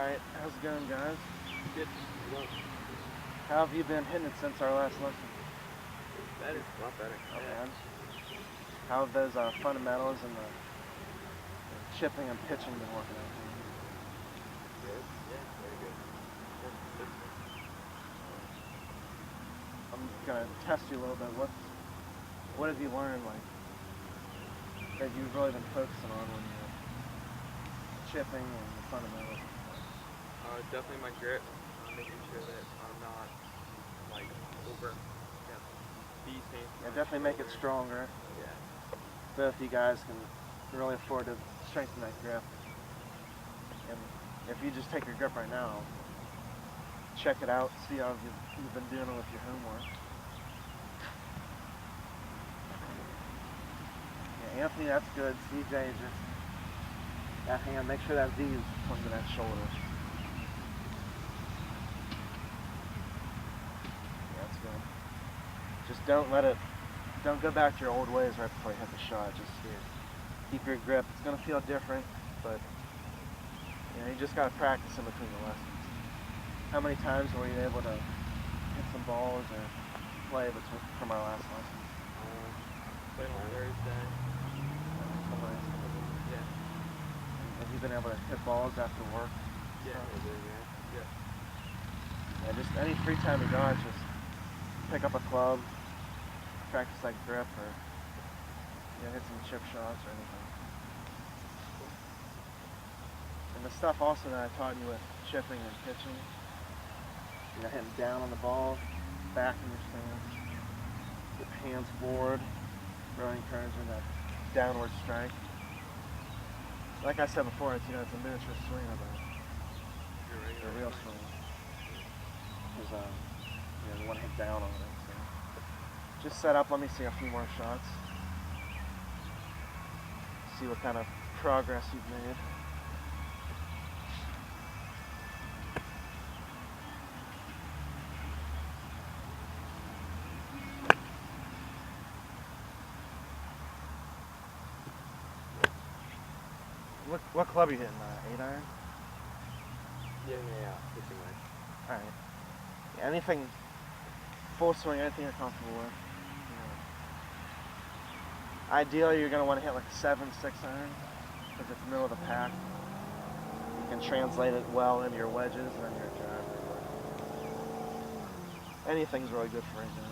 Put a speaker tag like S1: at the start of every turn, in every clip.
S1: Alright, how's it going, guys?
S2: Good.
S1: How have you been hitting it since our last lesson?
S2: Better. A lot better.
S1: Oh, man. How have those fundamentals and the chipping and pitching been working out for you?
S2: Good. Yeah, very good. Good.
S1: I'm gonna test you a little bit. What have you learned, like, that you've really been focusing on when you're chipping and the fundamentals?
S2: Definitely my grip. Making sure that I'm not like over. Beasting.
S1: Yeah, definitely make it stronger.
S2: Yeah.
S1: Both you guys can really afford to strengthen that grip. And if you just take your grip right now, check it out, see how you've been doing with your homework. Yeah, Anthony, that's good. CJ, just that hand, make sure that V is pointing to that shoulder. Yeah, that's good. Just don't go back to your old ways right before you hit the shot. Just keep your grip. It's going to feel different, but you just got to practice in between the lessons. How many times were you able to hit some balls or play from our last lesson?
S2: Played on Thursday. Yeah.
S1: Have you been able to hit balls after work?
S2: Yeah.
S1: Yeah, just any free time you got, just pick up a club, practice that grip, or hit some chip shots or anything. And the stuff also that I taught you with chipping and pitching, hitting down on the ball, back in your stance, get hands forward, really encouraging that downward strike. Like I said before, it's a miniature swing of a real swing. Because you want to hit down on it. So just set up. Let me see a few more shots. See what kind of progress you've made. What club are you hitting? 8-iron?
S2: Yeah. Pitching wedge.
S1: All right. Yeah, anything full swing, anything you're comfortable with. Ideally, you're going to want to hit like a 7-6 iron because it's middle of the pack. You can translate it well into your wedges and your driver. Anything's really good for right now.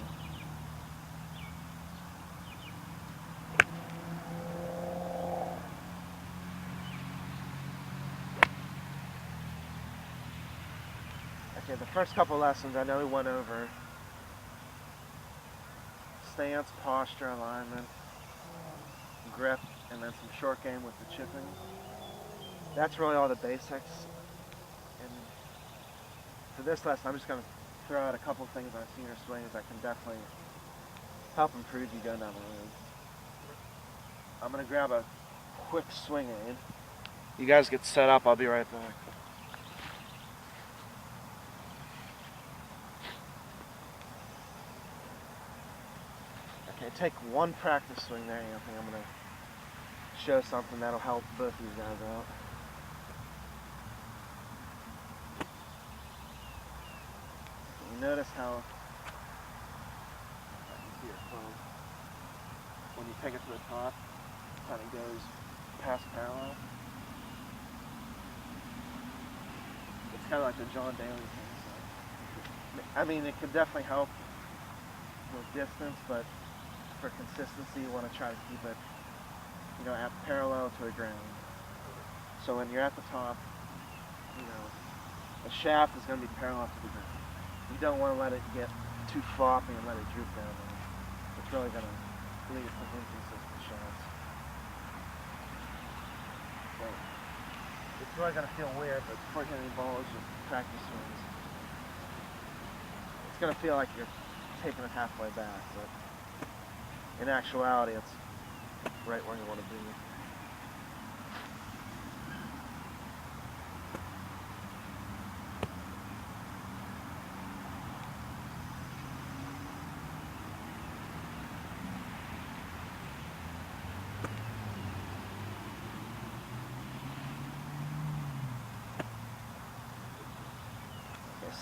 S1: Okay, the first couple lessons I know we went over stance, posture, alignment, grip, and then some short game with the chipping. That's really all the basics. And for this lesson, I'm just going to throw out a couple things on senior swings that can definitely help improve you going down the road. I'm going to grab a quick swing aid. You guys get set up, I'll be right back. Okay, take one practice swing there, Anthony. I'm going to show something that'll help both of you guys out. You notice how when you take it to the top, it kind of goes past parallel. It's kind of like the John Daly thing. So, I mean, it could definitely help with distance, but for consistency, you want to try to keep it, at parallel to the ground. So when you're at the top, the shaft is going to be parallel to the ground. You don't want to let it get too floppy and let it droop down there. It's really going to lead to inconsistent shots. So it's really going to feel weird, but before hitting balls, just practice swings. It's going to feel like you're taking it halfway back, but in actuality, it's right where you want to be.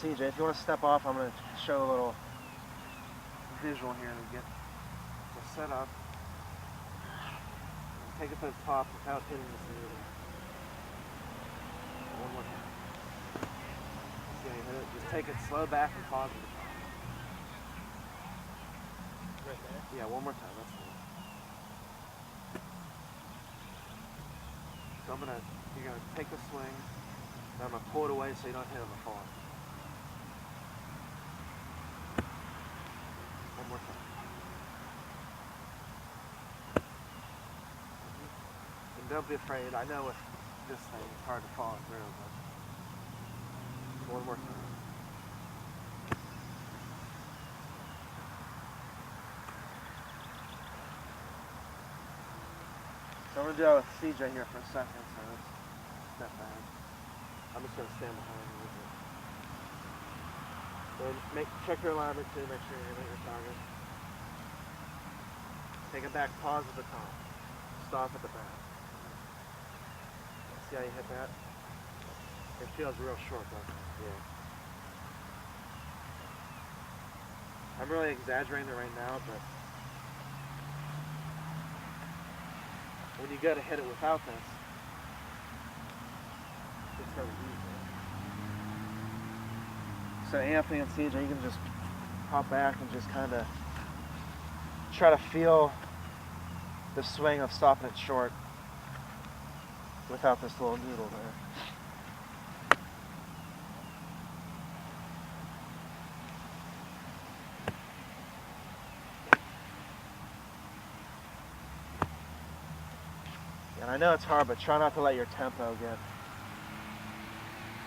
S1: CJ, if you want to step off, I'm going to show a little visual here to get set up. And take it to the top without hitting this needle. One more time. See how you hit it? Just take it slow back and pause at the top.
S2: Right there?
S1: Yeah, one more time. That's it. So you're gonna take the swing, and I'm gonna pull it away so you don't hit on the fall. One more time. And don't be afraid. I know with this thing it's hard to follow through, but one more time. So I'm gonna do that with CJ here for a second, so let's step back. I'm just gonna stand behind you with it. So check your alignment too, make sure you're hitting your target. Take it back, pause at the top. Stop at the back. See how you hit that? It feels real short, doesn't it? Yeah. I'm really exaggerating it right now, but when you go to hit it without this, it's very easy. So Anthony and CJ, you can just hop back and just kind of try to feel the swing of stopping it short without this little noodle there. And I know it's hard, but try not to let your tempo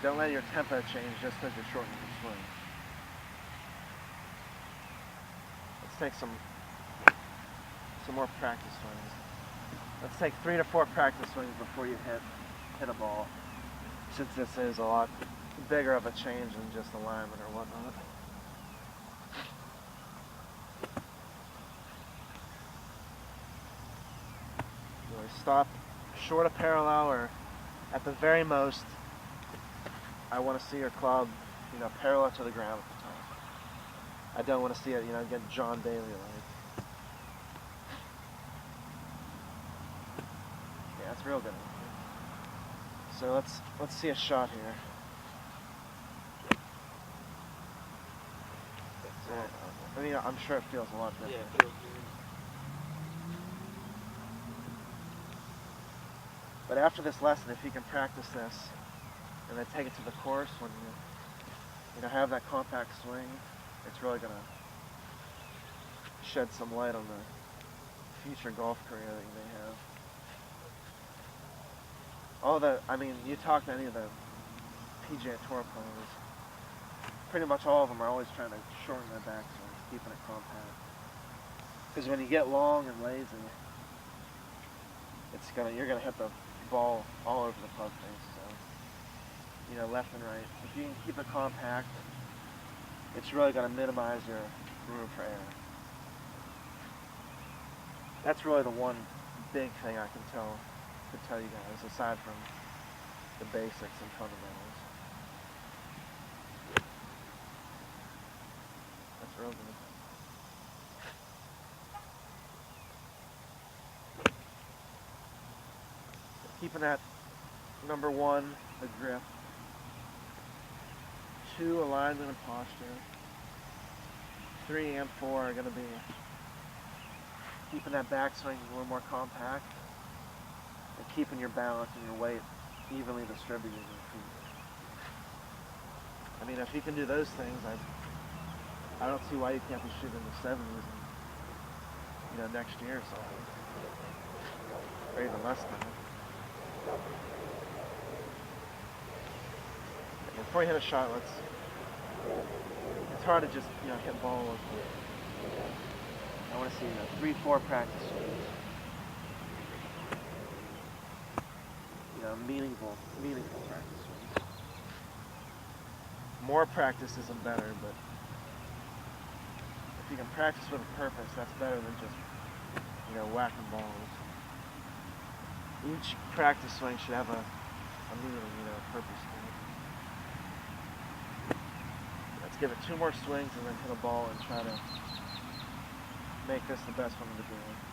S1: don't let your tempo change just because you're shortening your swing. Let's take some more practice swings. Let's take 3 to 4 practice swings before you hit a ball, since this is a lot bigger of a change than just alignment or whatnot. Really stop short of parallel, or at the very most, I want to see your club, parallel to the ground at the top. I don't want to see it, get John Daly like. Yeah, that's real good. So let's see a shot here. I'm sure it feels a lot different.
S2: Yeah, it feels good.
S1: But after this lesson, if you can practice this and then take it to the course when you have that compact swing, it's really going to shed some light on the future golf career that you may have. You talk to any of the PGA Tour players, pretty much all of them are always trying to shorten their backswings, keeping it compact. Because when you get long and lazy, you're gonna hit the ball all over the club face. So, left and right. If you can keep it compact, it's really gonna minimize your room for error. That's really the one big thing I can tell you guys, aside from the basics and fundamentals. That's real good. Keeping that number 1, the grip. 2, alignment and posture. 3 and 4 are going to be keeping that backswing a little more compact and keeping your balance and your weight evenly distributed in your feet. If you can do those things, I don't see why you can't be shooting in the 70s and, next year or something. Or even less than that. Before you hit a shot, it's hard to just, hit balls. I want to see 3, 4 practice swings. Meaningful practice swings. More practice isn't better, but if you can practice with a purpose, that's better than just, whacking balls. Each practice swing should have a meaning, a purpose to it. give it 2 more swings and then hit a ball and try to make this the best one of the game.